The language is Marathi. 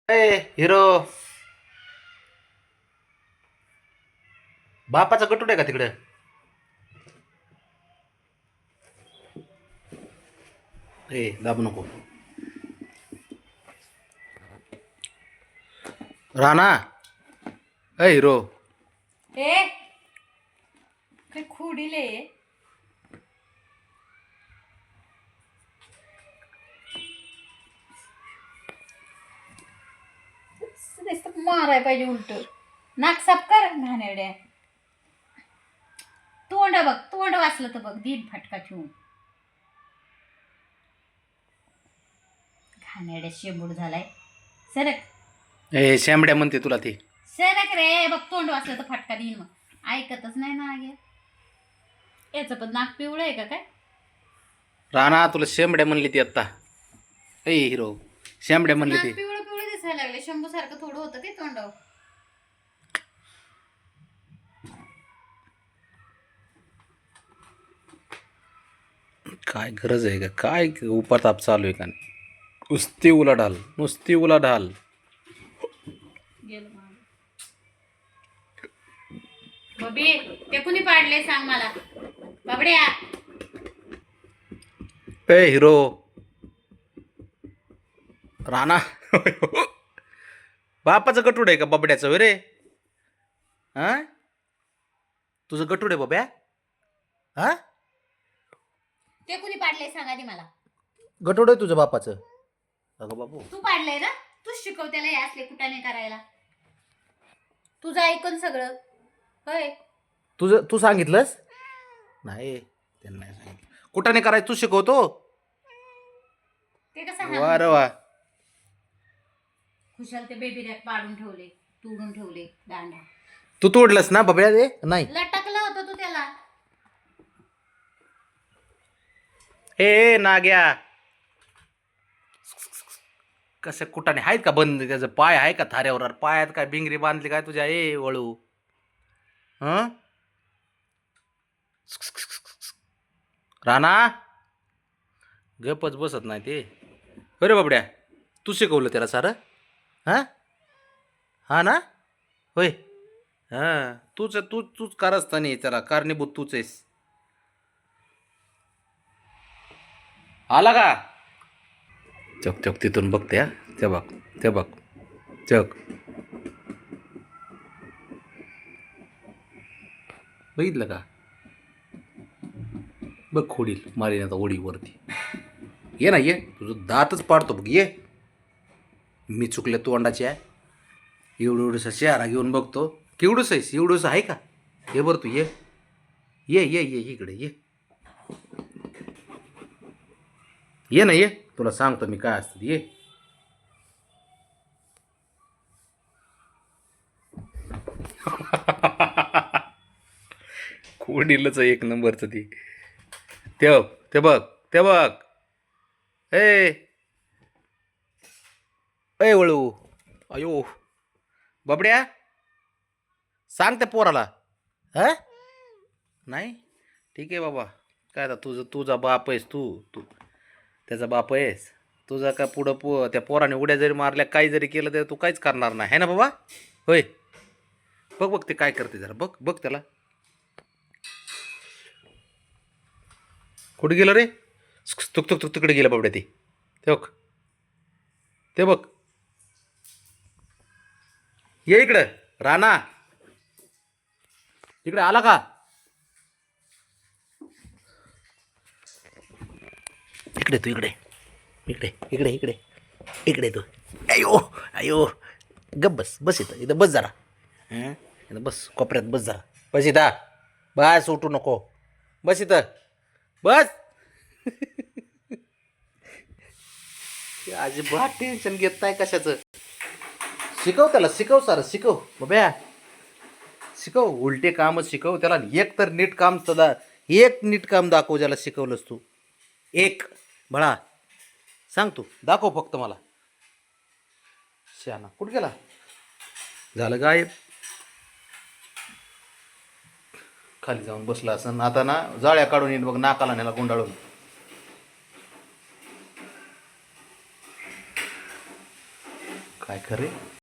हिरो बापाचा गटूड आहे का तिकडे? दाबू नको. राणा हिरो ए काय खोडीले माराय पाहिजे उलट. नाक साफ कर घाणेरड्या. तोंड बघ, तोंड वाचलं तर बघ, दीन फटका ठेवून. घाणेरड्या शेंबूड झालाय. सरक शेंबड्या म्हणते तुला ती. सरक रे, बघ तोंड वाचलं तर फटका देईन. मग ऐकतच नाही ना. आगे याचं पण नाक पिवळं आहे का काय? राणा तुला शेंबड्या म्हणली ती आत्ता. हिरो शेंबड्या म्हणली ती. नाक पिवळं पिवळं दिसायला लागले. शंभू सारखं थोडं होतं ते तोंडावर. काय गरज आहे का? काय उपाताप चालू आहे का? नुसती उलाढाल, नुसती उलाढाल. बबी ते कुणी पाडले सांग मला. बाबड्या हिरो राणा बापाचं गटूड आहे का बबड्याचं? वे रे हा, तुझं गटूड आहे बब्या? हा, ते कुणी पाडले सांग आधी मला. गटूड आहे तुझं बापाचं? अगं बाबू तू पाडलंय ना. तूच शिकव त्याला हे असले कुटाने करायला. तुझं ऐकून सगळं होय. तुझं तू सांगितलंस? नाही त्यांना नाही सांगितलं. कुठाने करायचं तू शिकवतो? ते कसं वा रे वा. खुशाल ते बेबी रॅक पाडून ठेवले, तोडून ठेवले दांडा. तू तोडलंस ना बबड्या? ते नाही लटकला होता तू त्याला. नाग्या कसं कुठाने आहेत का बंद? त्याचं पाय आहे का थाऱ्यावर? पायात काय बिंगरी बांधली काय तुझ्या? वळू हं राणा गपच बसत नाही ते. अरे बाबड्या तू शिकवलं त्याला सारं? हां हा ना, होय. हां तूच कारस्थानी त्याला कारणीभूत तूच आहेस. आला का? चक चक तिथून बघते. ते बघ ते बघ चक बघितलं का? बघ खोडील मारीन आता ओढीवरती. ये ना, ये तुझं दातच पाडतो बघ. ये मी चुकले तोंडाची आहे. एवढसा चेहरा घेऊन बघतो. केवढंच आहेस? एवढंच आहे का? ये बरं तू ये ये ये ये इकडे ये. ये ना, ये तुला सांगतो मी काय असतं. ये खोडीलच एक नंबरचं ती. ते बघ ते बघ. ए वळू. अयो बबड्या सांग त्या पोराला. हा नाही ठीक आहे बाबा. काय आता तुझा बाप आहेस तू तू त्याचा बाप आहेस. तुझा का पुढं त्या पोराने उड्या जरी मारल्या काही जरी केलं तरी तू काहीच करणार नाही है ना बाबा? होय. बघ बघ ते काय करते जरा. बघ बघ त्याला. कुठे गेलं रे? तुक तुक तुक तिकडे गेलं बाबड्या ते. बघ ते बघ. ये इकडं राणा. इकडे आला का? इकडे तू इकडे इकडे इकडे इकडे इकडे तू. अयो अयो गप बस. बस इथं बस जरा. इथं बस कोपऱ्यात बस जरा. बस इथं. बस उठू नको. बस इथं बस. अजिबात टेन्शन घेत नाही कशाचं. शिकव त्याला. शिकव सारं शिकव बाब्या. शिकव उलटे कामच शिकव त्याला. एक तर नीट काम सदा एक नीट काम दाखव ज्याला शिकवलंस तू. एक भळा सांग तू दाखव फक्त मला. शहाणा कुठं गेला? झालं गायब. खाली जाऊन बसला असं. आता ना जाळ्या काढून येईल बघ नाकाला न्याला गुंडाळून. काय काय खरे